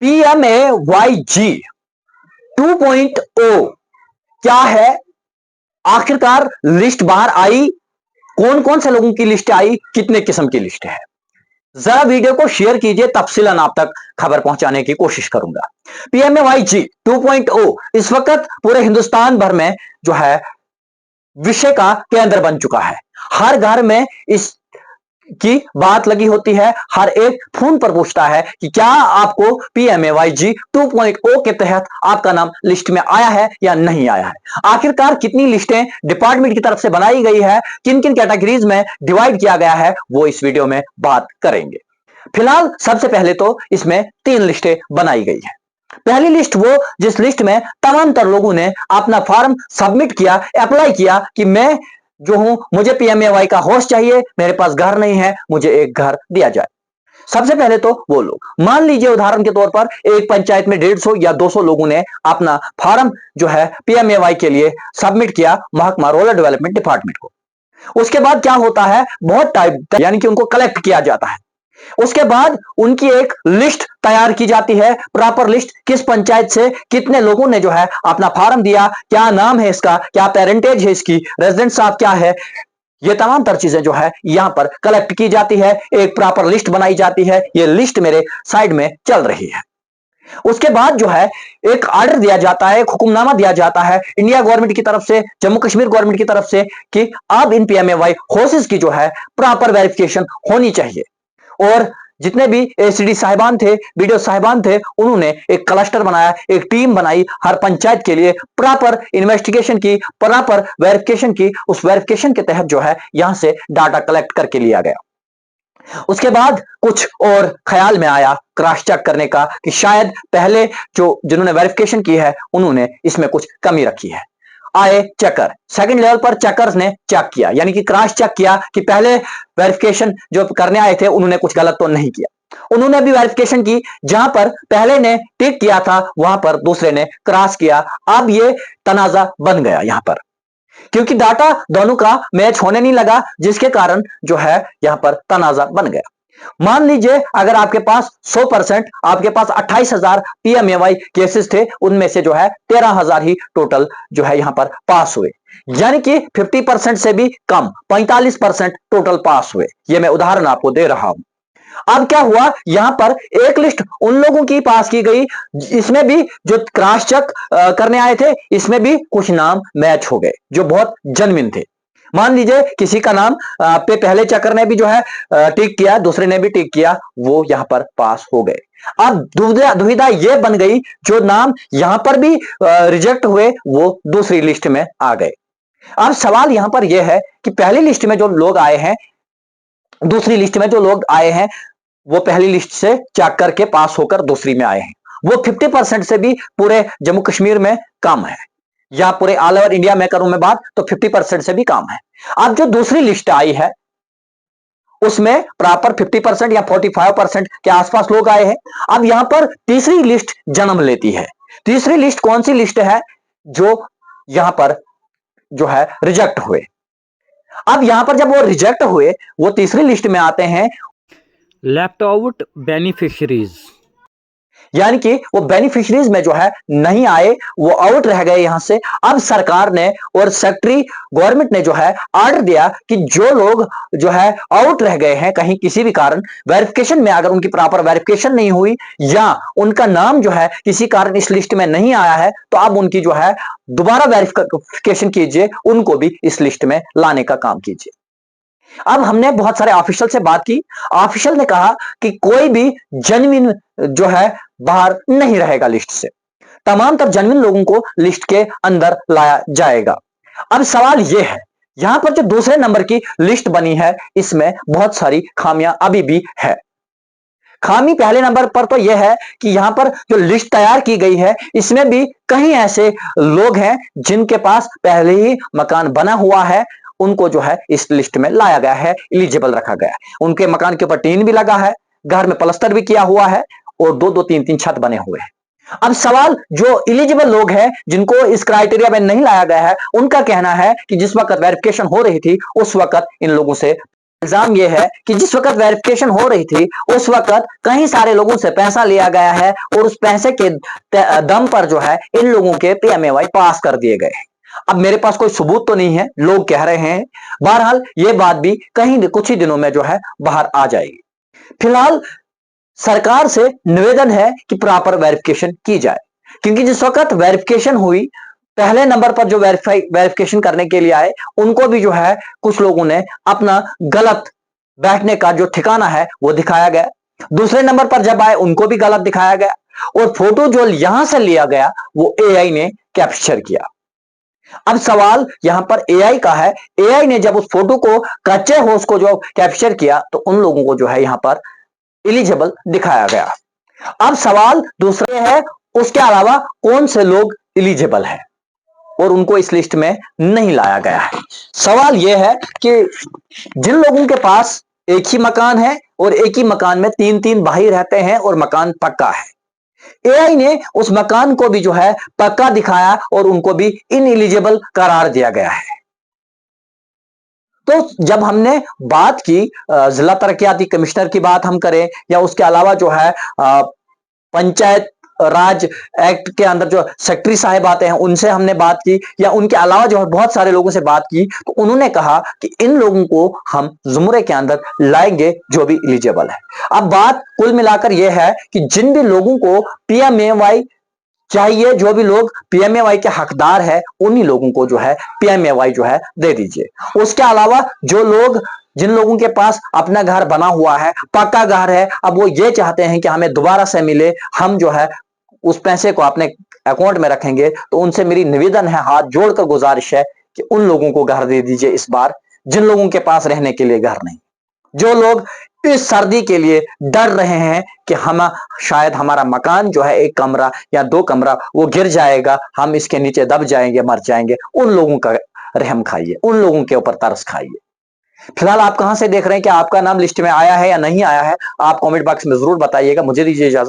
PMAYG 2.0 क्या है? आखिरकार लिस्ट बाहर आई, कौन कौन से लोगों की लिस्ट आई, कितने किस्म की लिस्ट है? जरा वीडियो को शेयर कीजिए, तफसीलन आप तक खबर पहुंचाने की कोशिश करूंगा। PMAYG 2.0 इस वक्त पूरे हिंदुस्तान भर में जो है विषय का केंद्र बन चुका है। हर घर में इस की बात लगी होती है, हर एक फोन पर पूछता है कि क्या आपको PMAYG 2.0 के तहत आपका नाम लिस्ट में आया है या नहीं आया है। आखिरकार कितनी लिस्टें डिपार्टमेंट की तरफ से बनाई गई है, किन किन कैटेगरीज में डिवाइड किया गया है, वो इस वीडियो में बात करेंगे। फिलहाल सबसे पहले तो इसमें 3 लिस्टें बनाई गई है। पहली लिस्ट वो जिस लिस्ट में तमाम तर लोगों ने अपना फॉर्म सबमिट किया, अप्लाई किया कि मैं जो हूं, मुझे PMAY का हाउस चाहिए, मेरे पास घर नहीं है, मुझे एक घर दिया जाए। सबसे पहले तो वो लोग, मान लीजिए उदाहरण के तौर पर एक पंचायत में 150 या 200 लोगों ने अपना फॉर्म जो है PMAY के लिए सबमिट किया महकमा रूरल डेवलपमेंट डिपार्टमेंट को। उसके बाद क्या होता है, बहुत टाइम यानी कि उनको कलेक्ट किया जाता है। उसके बाद उनकी एक लिस्ट तैयार की जाती है, प्रॉपर लिस्ट, किस पंचायत से कितने लोगों ने जो है अपना फॉर्म दिया, क्या नाम है इसका, क्या पेरेंटेज है इसकी, रेजिडेंट साहब क्या है, ये तमाम तर चीजें जो है यहां पर कलेक्ट की जाती है, एक प्रॉपर लिस्ट बनाई जाती है। ये लिस्ट मेरे साइड में चल रही है। उसके बाद जो है एक ऑर्डर दिया जाता है, एक हुक्मनामा दिया जाता है इंडिया गवर्नमेंट की तरफ से, जम्मू कश्मीर गवर्नमेंट की तरफ से कि अब इन PMAY हाउसेस की जो है प्रॉपर वेरिफिकेशन होनी चाहिए। और जितने भी ACD साहिबान थे, BDO साहिबान थे, उन्होंने एक क्लस्टर बनाया, एक टीम बनाई, हर पंचायत के लिए प्रॉपर इन्वेस्टिगेशन की, प्रॉपर वेरिफिकेशन की। उस वेरिफिकेशन के तहत जो है यहां से डाटा कलेक्ट करके लिया गया। उसके बाद कुछ और ख्याल में आया क्रॉस चेक करने का कि शायद पहले जो जिन्होंने वेरिफिकेशन की है उन्होंने इसमें कुछ कमी रखी है। आए चेकर, सेकंड लेवल पर चेकर्स ने चेक किया, यानी कि क्रॉस चेक किया कि पहले वेरिफिकेशन जो करने आए थे उन्होंने कुछ गलत तो नहीं किया। उन्होंने भी वेरिफिकेशन की, जहां पर पहले ने टिक किया था वहां पर दूसरे ने क्रॉस किया। अब ये तनाजा बन गया यहां पर, क्योंकि डाटा दोनों का मैच होने नहीं लगा, जिसके कारण जो है यहां पर तनाजा बन गया। मान लीजिए अगर आपके पास 100%, आपके पास 28,000 PMAY केसेस थे, उनमें से जो है 13,000 ही टोटल जो है यहां पर पास हुए, यानी कि 50% से भी कम, 45% टोटल पास हुए। यह मैं उदाहरण आपको दे रहा हूं। अब क्या हुआ, यहां पर एक लिस्ट उन लोगों की पास की गई, इसमें भी जो क्रॉस चेक करने आए थे, इसमें भी कुछ नाम मैच हो गए जो बहुत जेन्युइन थे। मान लीजिए किसी का नाम पे पहले चेकर ने भी जो है टिक किया, दूसरे ने भी टिक किया, वो यहां पर पास हो गए। अब दुविधा ये बन गई, जो नाम यहां पर भी रिजेक्ट हुए वो दूसरी लिस्ट में आ गए। अब सवाल यहां पर यह है कि पहली लिस्ट में जो लोग आए हैं, दूसरी लिस्ट में जो लोग आए हैं, वो पहली लिस्ट से चेक करके पास होकर दूसरी में आए हैं, वो 50% से भी पूरे जम्मू कश्मीर में कम है, या पूरे ऑल ओवर इंडिया में करूं मैं बात तो 50% से भी कम है। अब जो दूसरी लिस्ट आई है उसमें प्रॉपर 50% या 45% के आसपास लोग आए हैं। अब यहां पर तीसरी लिस्ट जन्म लेती है। तीसरी लिस्ट कौन सी लिस्ट है, जो यहां पर जो है रिजेक्ट हुए। अब यहां पर जब वो रिजेक्ट हुए, वो तीसरी लिस्ट में आते हैं लेफ्ट आउट बेनिफिशरीज, यानी कि वो बेनिफिशरीज में जो है नहीं आए, वो आउट रह गए यहां से। अब सरकार ने और सेक्रेटरी गवर्नमेंट ने जो है ऑर्डर दिया कि जो लोग जो है आउट रह गए हैं कहीं किसी भी कारण, वेरिफिकेशन में अगर उनकी प्रॉपर वेरिफिकेशन नहीं हुई या उनका नाम जो है किसी कारण इस लिस्ट में नहीं आया है, तो अब उनकी जो है दोबारा वेरिफिकेशन कीजिए, उनको भी इस लिस्ट में लाने का काम कीजिए। अब हमने बहुत सारे ऑफिशियल से बात की, ऑफिशियल ने कहा कि कोई भी जेन्युइन जो है बाहर नहीं रहेगा लिस्ट से, तमाम तर जेन्युइन लोगों को लिस्ट के अंदर लाया जाएगा। अब सवाल यह है, यहां पर जो दूसरे नंबर की लिस्ट बनी है, इसमें बहुत सारी खामियां अभी भी है। खामी पहले नंबर पर तो यह है कि यहां पर जो लिस्ट तैयार की गई है, इसमें भी कहीं ऐसे लोग हैं जिनके पास पहले ही मकान बना हुआ है, उनको जो है इस लिस्ट में लाया गया है, एलिजिबल रखा गया है। उनके मकान के ऊपर टीन भी लगा है, घर में प्लास्टर भी किया हुआ है और 2-2 3-3 छत बने हुए हैं। अब सवाल, जो एलिजिबल लोग हैं जिनको इस क्राइटेरिया में नहीं लाया गया है, उनका कहना है कि जिस वक्त वेरिफिकेशन हो रही थी उस वक्त इन लोगों से इल्जाम यह है कि जिस वक्त वेरिफिकेशन हो रही थी उस वक्त कई सारे लोगों से पैसा लिया गया है और उस पैसे के दम पर जो है इन लोगों के पीएमएवाई पास कर दिए गए। अब मेरे पास कोई सबूत तो नहीं है, लोग कह रहे हैं। बहरहाल ये बात भी कहीं कुछ ही दिनों में जो है बाहर आ जाएगी। फिलहाल सरकार से निवेदन है कि प्रॉपर वेरिफिकेशन की जाए, क्योंकि जिस वक्त वेरिफिकेशन हुई, पहले नंबर पर जो वेरिफिकेशन करने के लिए आए उनको भी जो है कुछ लोगों ने अपना गलत बैठने का जो ठिकाना है वो दिखाया गया। दूसरे नंबर पर जब आए उनको भी गलत दिखाया गया और फोटो जो यहां से लिया गया वो एआई ने कैप्चर किया। अब सवाल यहां पर एआई का है, एआई ने जब उस फोटो को कच्चे होश को जो कैप्चर किया तो उन लोगों को जो है यहां पर एलिजिबल दिखाया गया। अब सवाल दूसरे है, उसके अलावा कौन से लोग एलिजिबल है और उनको इस लिस्ट में नहीं लाया गया है। सवाल यह है कि जिन लोगों के पास एक ही मकान है और एक ही मकान में 3-3 भाई रहते हैं और मकान पक्का है, एआई ने उस मकान को भी जो है पक्का दिखाया और उनको भी इनएलिजिबल करार दिया गया है। तो जब हमने बात की जिला तरक्याती कमिश्नर की बात हम करें या उसके अलावा जो है पंचायत राज एक्ट के अंदर जो सेक्रेटरी साहब आते हैं उनसे हमने बात की, या उनके अलावा जो है बहुत सारे लोगों से बात की, तो उन्होंने कहा कि इन लोगों को हम जुमरे के अंदर लाएंगे जो भी एलिजिबल है। अब बात कुल मिलाकर यह है कि जिन भी लोगों को पीएमएवाई चाहिए, जो भी लोग पीएमएवाई के हकदार है, उन्हीं लोगों को जो है पीएमएवाई जो है दे दीजिए। उसके अलावा जो लोग, जिन लोगों के पास अपना घर बना हुआ है, पक्का घर है, अब वो ये चाहते हैं कि हमें दोबारा से मिले, हम जो है उस पैसे को अपने अकाउंट में रखेंगे, तो उनसे मेरी निवेदन है, हाथ जोड़कर गुजारिश है कि उन लोगों को घर दे दीजिए इस बार, जिन लोगों के पास रहने के लिए घर नहीं। जो लोग इस सर्दी के लिए डर रहे हैं कि हम शायद हमारा मकान जो है 1 कमरा या 2 कमरा वो गिर जाएगा, हम इसके नीचे दब जाएंगे, मर जाएंगे, उन लोगों का रहम खाइए, उन लोगों के ऊपर तरस खाइए। फिलहाल आप कहां से देख रहे हैं, कि आपका नाम लिस्ट में आया है या नहीं आया है, आप कमेंट बॉक्स में जरूर बताइएगा। मुझे दीजिए इजाजत।